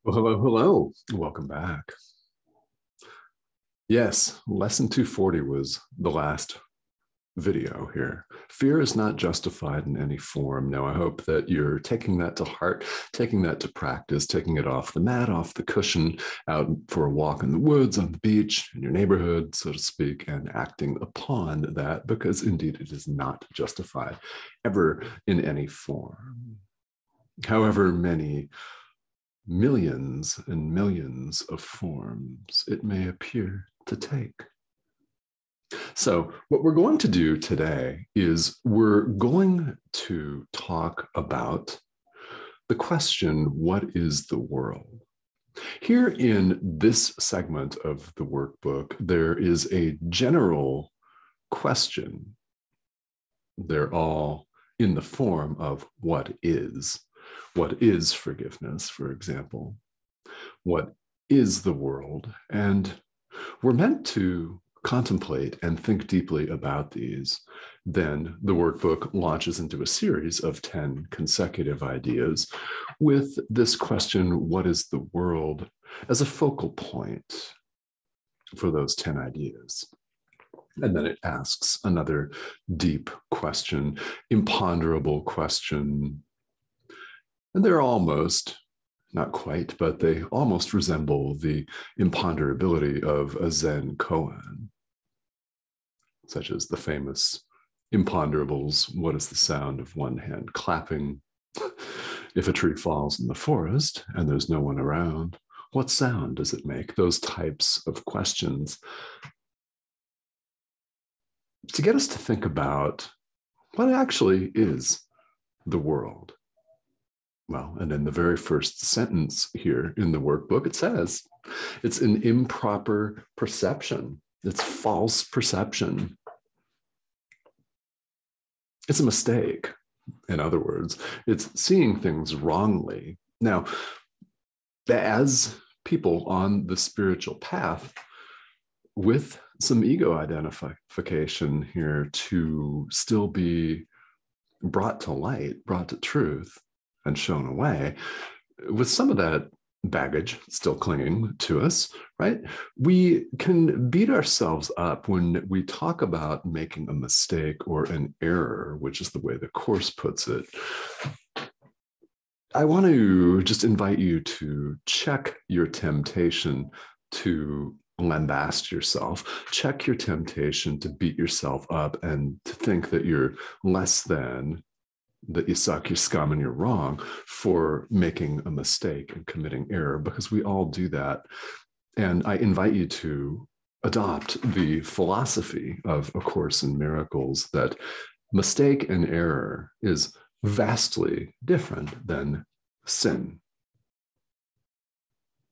Well, hello, hello. Welcome back. Yes, lesson 240 was the last video here. Fear is not justified in any form. Now, I hope that you're taking that to heart, taking that to practice, taking it off the mat, off the cushion, out for a walk in the woods, on the beach, in your neighborhood, so to speak, and acting upon that, because indeed it is not justified ever in any form. However many millions and millions of forms it may appear to take. So what we're going to do today is we're going to talk about the question, what is the world? Here in this segment of the workbook, there is a general question. They're all in the form of what is. What is forgiveness, for example? What is the world? And we're meant to contemplate and think deeply about these. Then the workbook launches into a series of 10 consecutive ideas with this question, what is the world, as a focal point for those 10 ideas. And then it asks another deep question, imponderable question. And they're almost, not quite, but they almost resemble the imponderability of a Zen koan, such as the famous imponderables, what is the sound of one hand clapping? If a tree falls in the forest and there's no one around, what sound does it make? Those types of questions. To get us to think about what actually is the world. Well, and in the very first sentence here in the workbook, it says it's an improper perception. It's false perception. It's a mistake. In other words, it's seeing things wrongly. Now, as people on the spiritual path, with some ego identification here to still be brought to light, brought to truth, and shown away, with some of that baggage still clinging to us, right? We can beat ourselves up when we talk about making a mistake or an error, which is the way the Course puts it. I want to just invite you to check your temptation to lambast yourself, check your temptation to beat yourself up and to think that you're less than, that you suck, you're scum, and you're wrong for making a mistake and committing error, because we all do that. And I invite you to adopt the philosophy of A Course in Miracles that mistake and error is vastly different than sin.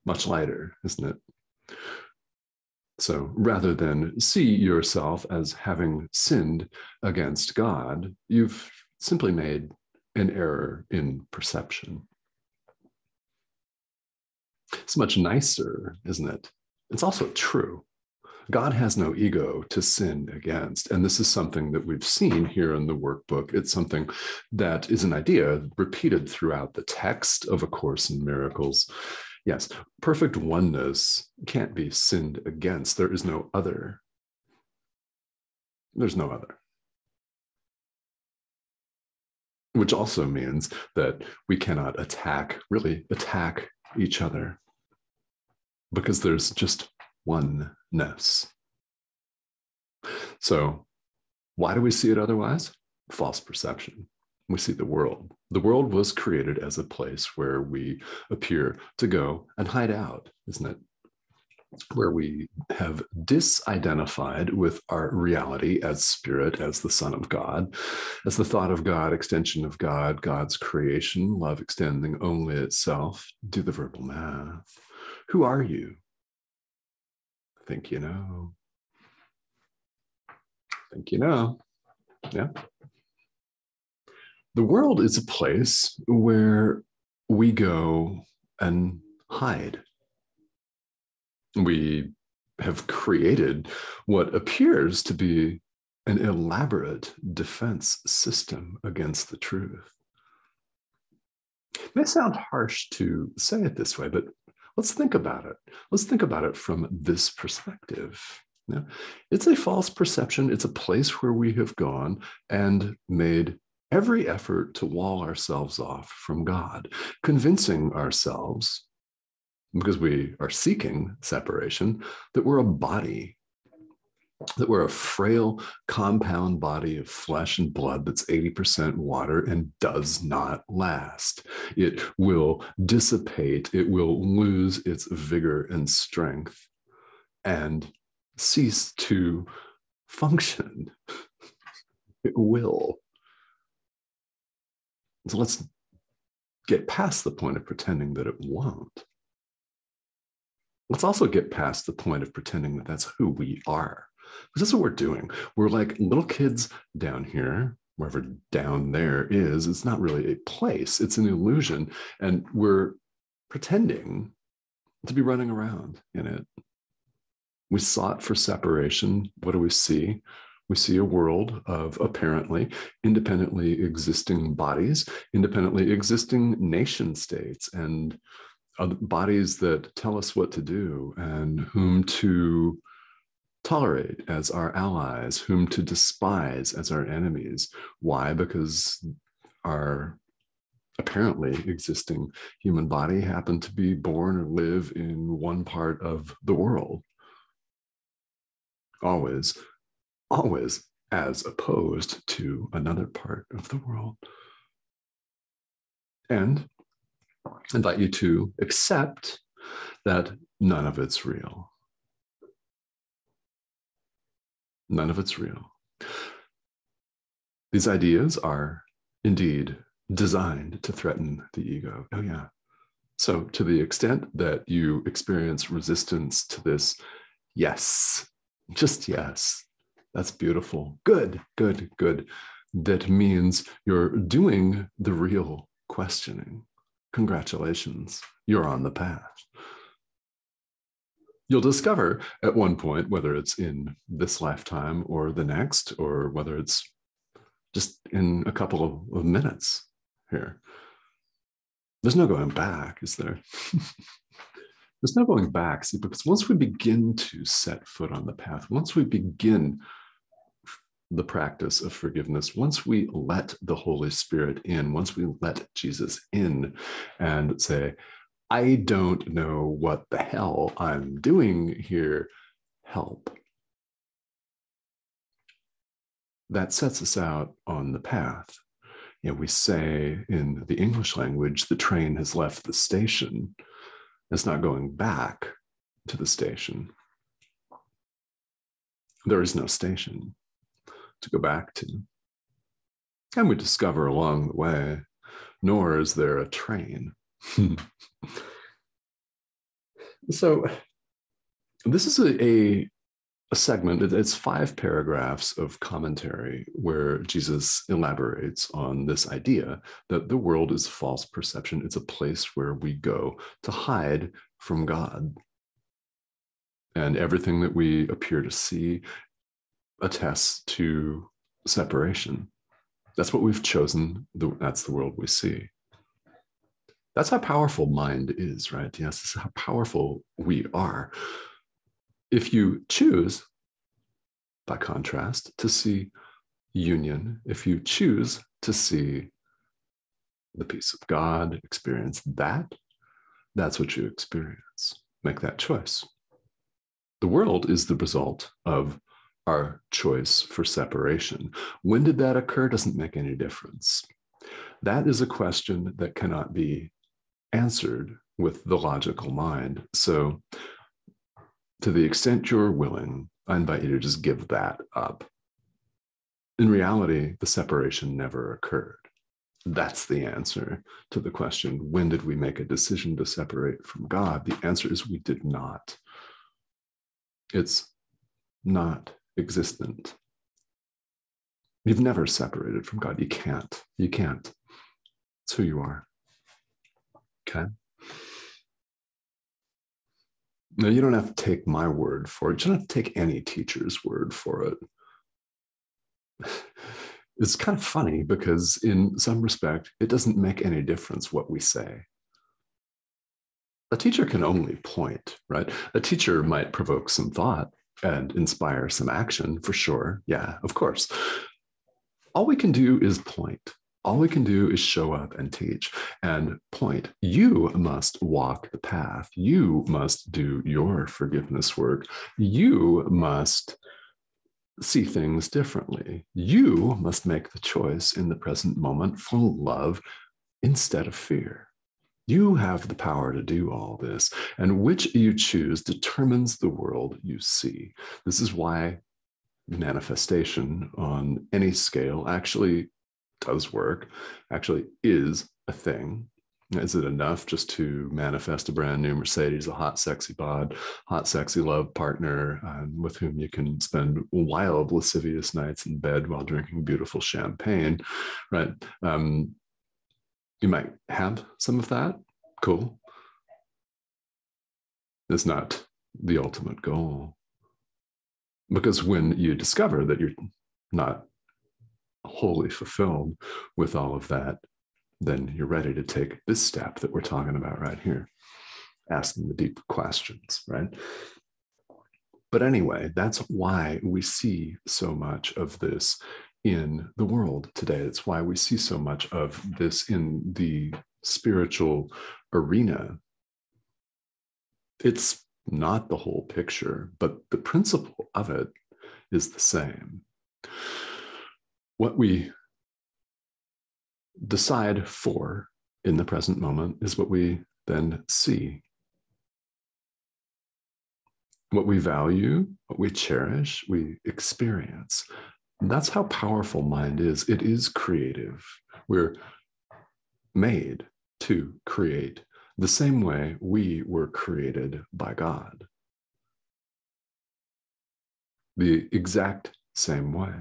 Much lighter, isn't it? So rather than see yourself as having sinned against God, you've simply made an error in perception. It's much nicer, isn't it? It's also true. God has no ego to sin against. And this is something that we've seen here in the workbook. It's something that is an idea repeated throughout the text of A Course in Miracles. Yes, perfect oneness can't be sinned against. There is no other. There's no other. Which also means that we cannot really attack each other, because there's just oneness. So why do we see it otherwise? False perception. We see the world. The world was created as a place where we appear to go and hide out, isn't it? Where we have disidentified with our reality as spirit, as the Son of God, as the thought of God, extension of God, God's creation, love extending only itself. Do the verbal math. Who are you? Think you know. Think you know. Yeah. The world is a place where we go and hide. We have created what appears to be an elaborate defense system against the truth. It may sound harsh to say it this way, but Let's think about it. Let's think about it from this perspective. Yeah. It's a false perception. It's a place where we have gone and made every effort to wall ourselves off from God, convincing ourselves, because we are seeking separation, that we're a body, that we're a frail compound body of flesh and blood that's 80% water and does not last. It will dissipate, it will lose its vigor and strength and cease to function. It will. So let's get past the point of pretending that it won't. Let's also get past the point of pretending that that's who we are. Because that's what we're doing. We're like little kids down here, wherever down there is. It's not really a place, it's an illusion. And we're pretending to be running around in it. We sought for separation. What do we see? We see a world of apparently independently existing bodies, independently existing nation states, and other bodies that tell us what to do and whom to tolerate as our allies, whom to despise as our enemies. Why? Because our apparently existing human body happened to be born or live in one part of the world. Always as opposed to another part of the world. And I invite you to accept that none of it's real. None of it's real. These ideas are indeed designed to threaten the ego. Oh, yeah. So to the extent that you experience resistance to this, yes, just yes, that's beautiful. Good, good, good. That means you're doing the real questioning. Congratulations, you're on the path. You'll discover at one point, whether it's in this lifetime or the next, or whether it's just in a couple of minutes here. There's no going back, is there? There's no going back, see, because once we begin to set foot on the path, once we begin the practice of forgiveness, once we let the Holy Spirit in, once we let Jesus in and say, I don't know what the hell I'm doing here, help. That sets us out on the path. You know, we say in the English language, the train has left the station. It's not going back to the station. There is no station to go back to. And we discover along the way, nor is there a train. So this is a segment, it's 5 paragraphs of commentary where Jesus elaborates on this idea that the world is false perception. It's a place where we go to hide from God. And everything that we appear to see attests to separation. That's what we've chosen. That's the world we see. That's how powerful mind is, right? Yes, this is how powerful we are. If you choose, by contrast, to see union, if you choose to see the peace of God, experience that, that's what you experience. Make that choice. The world is the result of our choice for separation. When did that occur? Doesn't make any difference. That is a question that cannot be answered with the logical mind. So to the extent you're willing, I invite you to just give that up. In reality, the separation never occurred. That's the answer to the question, when did we make a decision to separate from God? The answer is we did not. It's not existent. You've never separated from God. You can't. You can't. It's who you are. Okay? Now, you don't have to take my word for it. You don't have to take any teacher's word for it. It's kind of funny because in some respect, it doesn't make any difference what we say. A teacher can only point, right? A teacher might provoke some thought and inspire some action for sure. Yeah, of course. All we can do is point. All we can do is show up and teach and point. You must walk the path. You must do your forgiveness work. You must see things differently. You must make the choice in the present moment for love instead of fear. You have the power to do all this, and which you choose determines the world you see. This is why manifestation on any scale actually does work, actually is a thing. Is it enough just to manifest a brand new Mercedes, a hot, sexy bod, hot, sexy love partner with whom you can spend wild, lascivious nights in bed while drinking beautiful champagne, right? You might have some of that. Cool. It's not the ultimate goal. Because when you discover that you're not wholly fulfilled with all of that, then you're ready to take this step that we're talking about right here, asking the deep questions, right? But anyway, that's why we see so much of this in the world today. It's why we see so much of this in the spiritual arena. It's not the whole picture, but the principle of it is the same. What we decide for in the present moment is what we then see. What we value, what we cherish, we experience. And that's how powerful mind is. It is creative. We're made to create the same way we were created by God. The exact same way.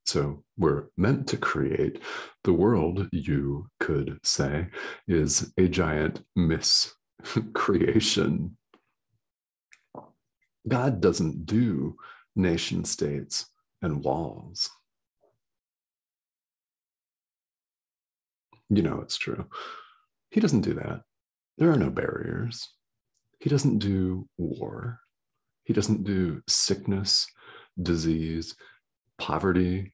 So we're meant to create. The world, you could say, is a giant miscreation. God doesn't do nation states and walls. You know it's true. He doesn't do that. There are no barriers. He doesn't do war. He doesn't do sickness, disease, poverty,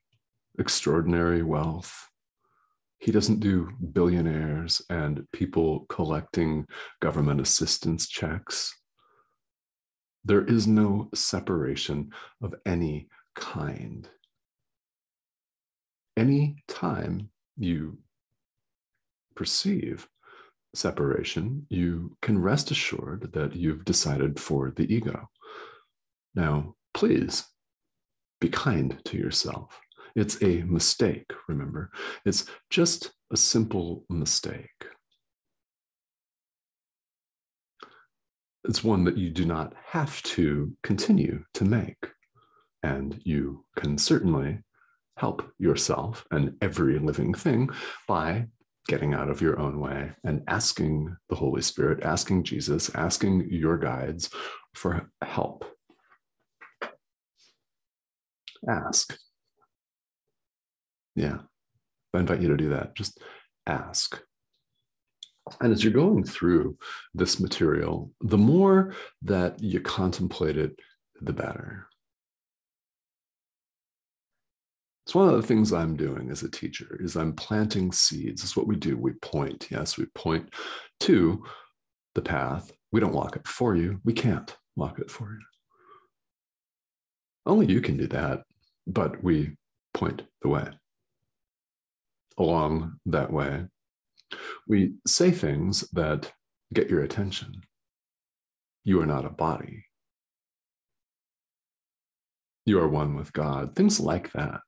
extraordinary wealth. He doesn't do billionaires and people collecting government assistance checks. There is no separation of any kind. Any time you perceive separation, you can rest assured that you've decided for the ego. Now, please be kind to yourself. It's a mistake, remember. It's just a simple mistake. It's one that you do not have to continue to make. And you can certainly help yourself and every living thing by getting out of your own way and asking the Holy Spirit, asking Jesus, asking your guides for help. Ask. Yeah, I invite you to do that. Just ask. And as you're going through this material, the more that you contemplate it, the better. It's one of the things I'm doing as a teacher is I'm planting seeds. It's what we do. We point. Yes, we point to the path. We don't walk it for you. We can't walk it for you. Only you can do that, but we point the way. Along that way, we say things that get your attention. You are not a body. You are one with God. Things like that.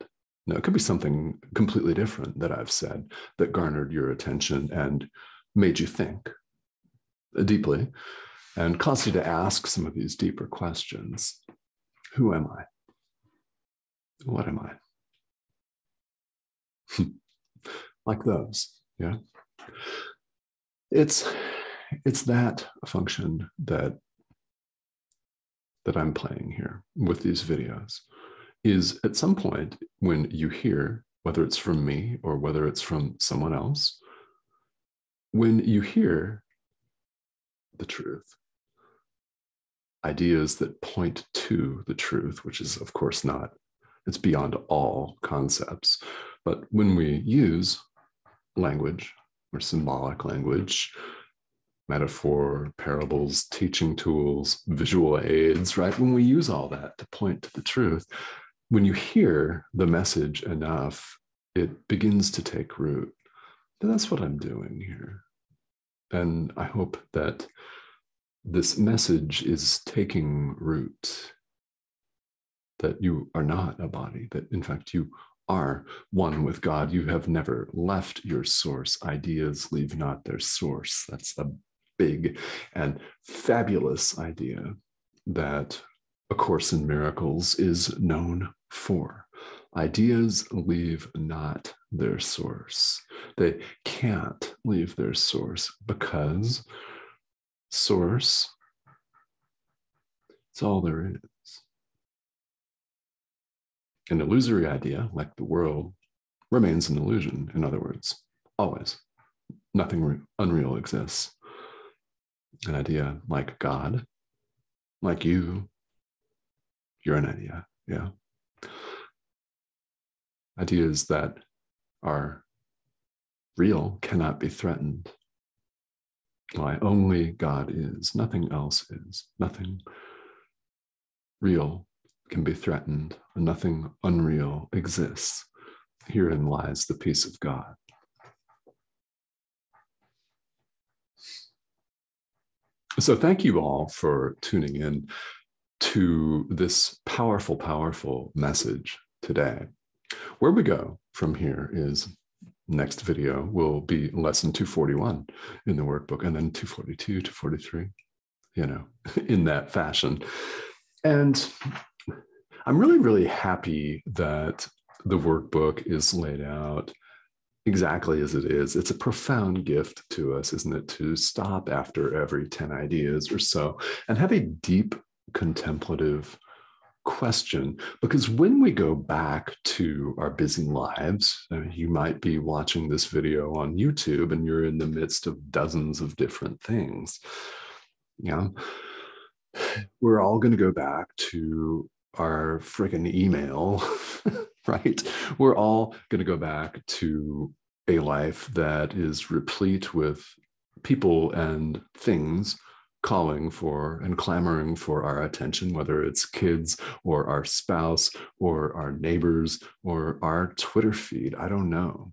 Now, it could be something completely different that I've said that garnered your attention and made you think deeply and caused you to ask some of these deeper questions. Who am I? What am I? Like those, yeah. It's that function that I'm playing here with these videos. Is at some point when you hear, whether it's from me or whether it's from someone else, when you hear the truth. Ideas that point to the truth, which is, of course, not, it's beyond all concepts. But when we use language or symbolic language, metaphor, parables, teaching tools, visual aids, right? When we use all that to point to the truth, when you hear the message enough, it begins to take root. And that's what I'm doing here. And I hope that this message is taking root, that you are not a body, that in fact you are one with God. You have never left your source. Ideas leave not their source. That's a big and fabulous idea that A Course in Miracles is known for. Ideas leave not their source. They can't leave their source because source, it's all there is. An illusory idea, like the world, remains an illusion, in other words, always. Nothing unreal exists. An idea like God, like you're an idea, yeah. Ideas that are real cannot be threatened. Why? Only God is. Nothing else is. Nothing real can be threatened. Nothing unreal exists. Herein lies the peace of God. So thank you all for tuning in to this powerful, powerful message today. Where we go from here is next video will be lesson 241 in the workbook, and then 242, 243, in that fashion. And I'm really, really happy that the workbook is laid out exactly as it is. It's a profound gift to us, isn't it, to stop after every 10 ideas or so and have a deep contemplative question. Because when we go back to our busy lives, you might be watching this video on YouTube and you're in the midst of dozens of different things. Yeah, we're all going to go back to our freaking email, right? We're all going to go back to a life that is replete with people and things calling for and clamoring for our attention, whether it's kids or our spouse or our neighbors or our Twitter feed. I don't know.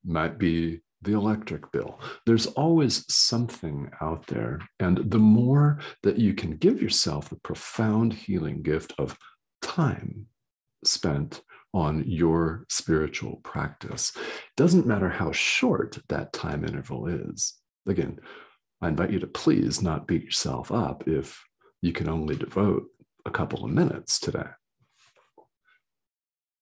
Might be the electric bill. There's always something out there. And the more that you can give yourself the profound healing gift of time spent on your spiritual practice, doesn't matter how short that time interval is. Again, I invite you to please not beat yourself up if you can only devote a couple of minutes today.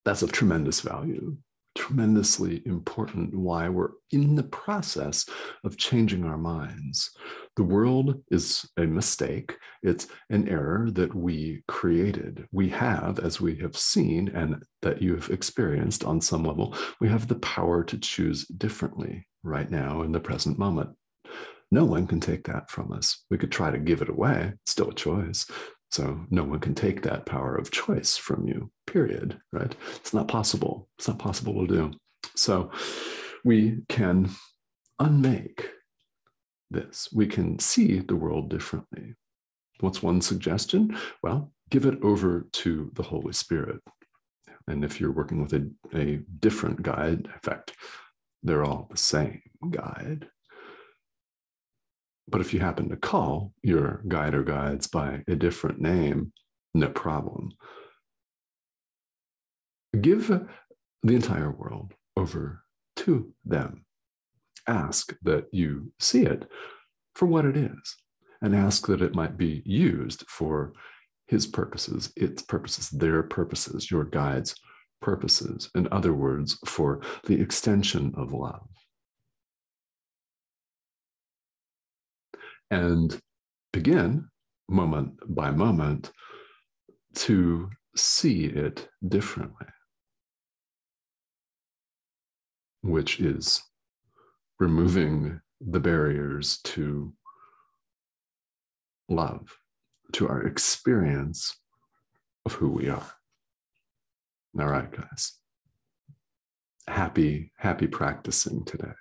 That's of tremendous value, tremendously important, why we're in the process of changing our minds. The world is a mistake. It's an error that we created. We have, as we have seen and that you've experienced on some level, we have the power to choose differently right now in the present moment. No one can take that from us. We could try to give it away, it's still a choice. So no one can take that power of choice from you, period, right? It's not possible. It's not possible to do. So we can unmake this. We can see the world differently. What's one suggestion? Well, give it over to the Holy Spirit. And if you're working with a different guide, in fact, they're all the same guide. But if you happen to call your guide or guides by a different name, no problem. Give the entire world over to them. Ask that you see it for what it is, and ask that it might be used for his purposes, its purposes, their purposes, your guide's purposes. In other words, for the extension of love. And begin, moment by moment, to see it differently, which is removing the barriers to love, to our experience of who we are. All right, guys. Happy practicing today.